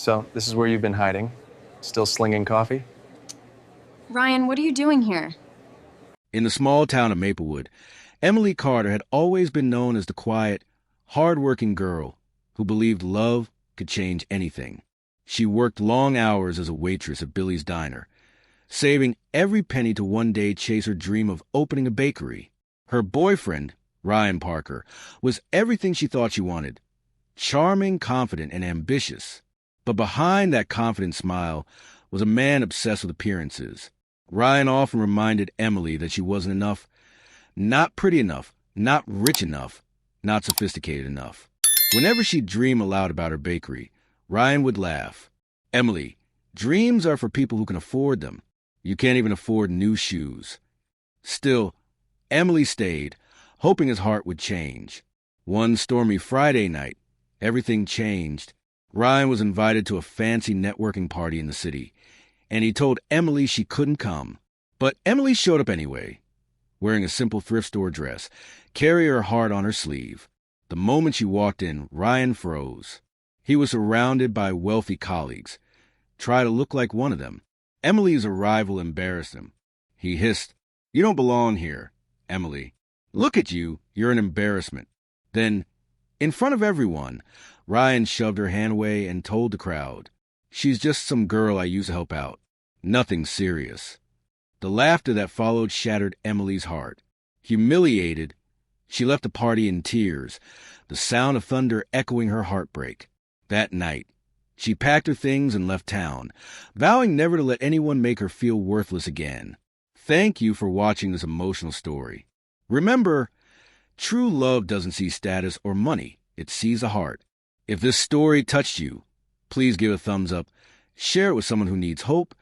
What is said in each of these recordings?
So, this is where you've been hiding? Still slinging coffee? Ryan, what are you doing here? In the small town of Maplewood, Emily Carter had always been known as the quiet, hard-working girl who believed love could change anything. She worked long hours as a waitress at Billy's Diner, saving every penny to one day chase her dream of opening a bakery. Her boyfriend, Ryan Parker, was everything she thought she wanted: charming, confident, and ambitious. But behind that confident smile was a man obsessed with appearances. Ryan often reminded Emily that she wasn't enough, not pretty enough, not rich enough, not sophisticated enough. Whenever she'd dream aloud about her bakery, Ryan would laugh. "Emily, dreams are for people who can afford them. You can't even afford new shoes." Still, Emily stayed, hoping his heart would change. One stormy Friday night, everything changed. Ryan was invited to a fancy networking party in the city, and he told Emily she couldn't come. But Emily showed up anyway, wearing a simple thrift store dress, carrying her heart on her sleeve. The moment she walked in, Ryan froze. He was surrounded by wealthy colleagues. Try to look like one of them. Emily's arrival embarrassed him. He hissed, "You don't belong here, Emily. Look at you, you're an embarrassment." Then, in front of everyone, Ryan shoved her hand away and told the crowd, "She's just some girl I used to help out. Nothing serious." The laughter that followed shattered Emily's heart. Humiliated, she left the party in tears, the sound of thunder echoing her heartbreak. That night, she packed her things and left town, vowing never to let anyone make her feel worthless again. Thank you for watching this emotional story. Remember, true love doesn't see status or money. It sees a heart. If this story touched you, please give a thumbs up, share it with someone who needs hope,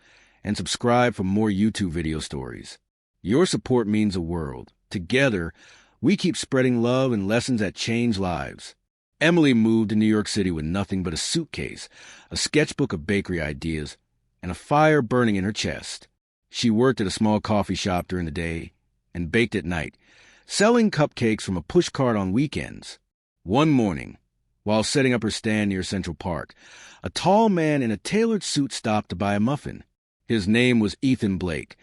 and subscribe for more YouTube video stories. Your support means the world. Together, we keep spreading love and lessons that change lives. Emily moved to New York City with nothing but a suitcase, a sketchbook of bakery ideas, and a fire burning in her chest. She worked at a small coffee shop during the day and baked at night, selling cupcakes from a pushcart on weekends. One morning, while setting up her stand near Central Park, a tall man in a tailored suit stopped to buy a muffin. His name was Ethan Blake,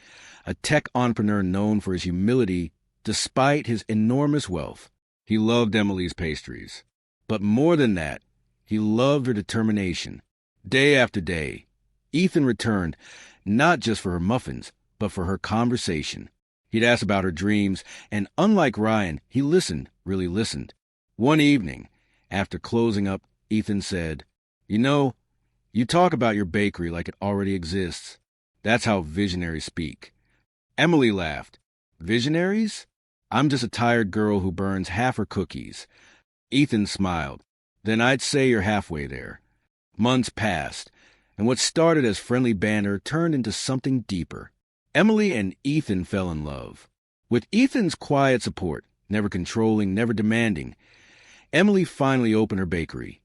a tech entrepreneur known for his humility despite his enormous wealth. He loved Emily's pastries. But more than that, he loved her determination. Day after day, Ethan returned, not just for her muffins, but for her conversation. He'd ask about her dreams, and unlike Ryan, he listened, really listened. One evening, after closing up, Ethan said, You talk about your bakery like it already exists. That's how visionaries speak." Emily laughed. "Visionaries? I'm just a tired girl who burns half her cookies." Ethan smiled. "Then I'd say you're halfway there." Months passed, and what started as friendly banter turned into something deeper. Emily and Ethan fell in love. With Ethan's quiet support, never controlling, never demanding, Emily finally opened her bakery,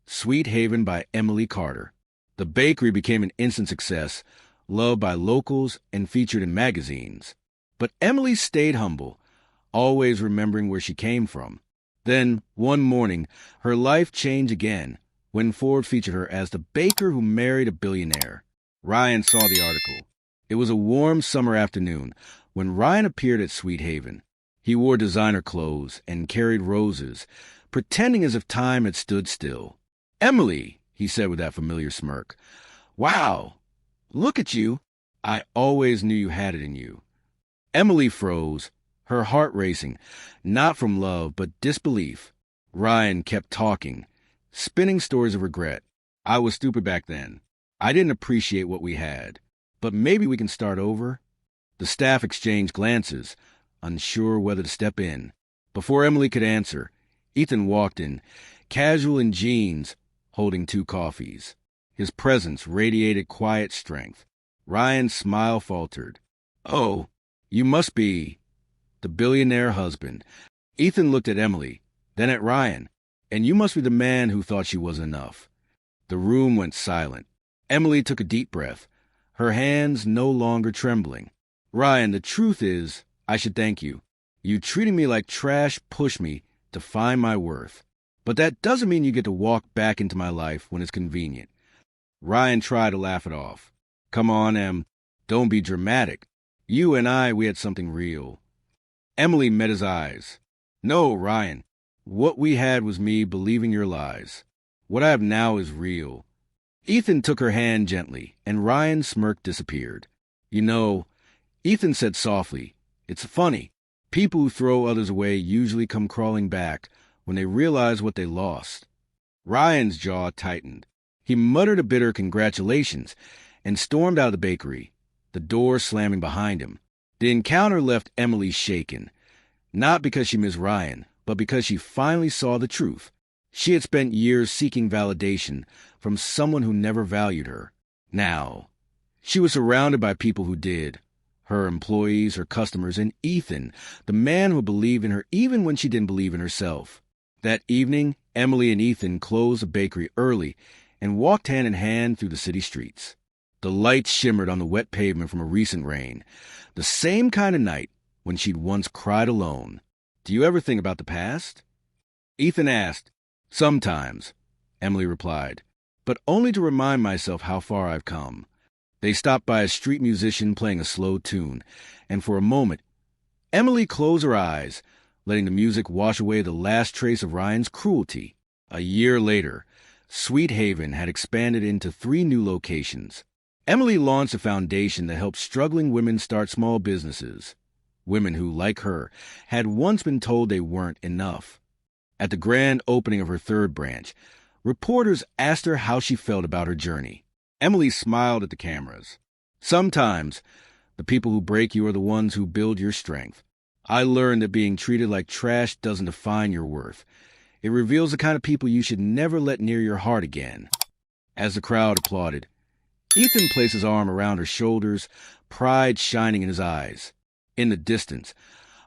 Sweet Haven by Emily Carter. The bakery became an instant success, loved by locals and featured in magazines. But Emily stayed humble, always remembering where she came from. Then, one morning, her life changed again when Ford featured her as the baker who married a billionaire. Ryan saw the article. It was a warm summer afternoon when Ryan appeared at Sweet Haven. He wore designer clothes and carried roses, pretending as if time had stood still. "Emily," he said with that familiar smirk. "Wow, look at you. I always knew you had it in you." Emily froze, her heart racing, not from love, but disbelief. Ryan kept talking, spinning stories of regret. "I was stupid back then. I didn't appreciate what we had. But maybe we can start over." The staff exchanged glances, unsure whether to step in. Before Emily could answer, Ethan walked in, casual in jeans, holding 2 coffees. His presence radiated quiet strength. Ryan's smile faltered. "Oh, you must be the billionaire husband." Ethan looked at Emily, then at Ryan. "And you must be the man who thought she wasn't enough." The room went silent. Emily took a deep breath, her hands no longer trembling. "Ryan, the truth is, I should thank you. You treating me like trash pushed me to find my worth. But that doesn't mean you get to walk back into my life when it's convenient. Ryan tried to laugh it off. Come on, Em. Don't be dramatic. You and we had something real. Emily met his eyes. No, Ryan. What we had was me believing your lies. What I have now is real. Ethan took her hand gently, and Ryan's smirk disappeared. You know, Ethan said softly, it's funny. People who throw others away usually come crawling back when they realize what they lost. Ryan's jaw tightened. He muttered a bitter congratulations and stormed out of the bakery, the door slamming behind him. The encounter left Emily shaken, not because she missed Ryan, but because she finally saw the truth. She had spent years seeking validation from someone who never valued her. Now, she was surrounded by people who did. Her employees, her customers, and Ethan, the man who believed in her even when she didn't believe in herself. That evening, Emily and Ethan closed the bakery early and walked hand in hand through the city streets. The lights shimmered on the wet pavement from a recent rain, the same kind of night when she'd once cried alone. Do you ever think about the past? Ethan asked. Sometimes, Emily replied, but only to remind myself how far I've come. They stopped by a street musician playing a slow tune, and for a moment, Emily closed her eyes, letting the music wash away the last trace of Ryan's cruelty. A year later, Sweet Haven had expanded into 3 new locations. Emily launched a foundation that helps struggling women start small businesses. Women who, like her, had once been told they weren't enough. At the grand opening of her 3rd branch, reporters asked her how she felt about her journey. Emily smiled at the cameras. Sometimes, the people who break you are the ones who build your strength. I learned that being treated like trash doesn't define your worth. It reveals the kind of people you should never let near your heart again. As the crowd applauded, Ethan placed his arm around her shoulders, pride shining in his eyes. In the distance,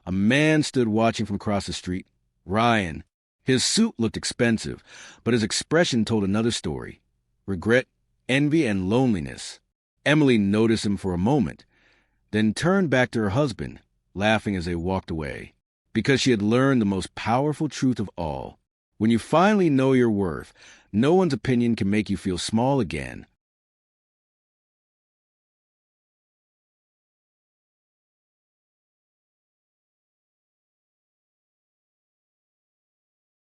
a man stood watching from across the street. Ryan. His suit looked expensive, but his expression told another story. Regret, envy, and loneliness. Emily noticed him for a moment, then turned back to her husband, laughing as they walked away, because she had learned the most powerful truth of all. When you finally know your worth, no one's opinion can make you feel small again.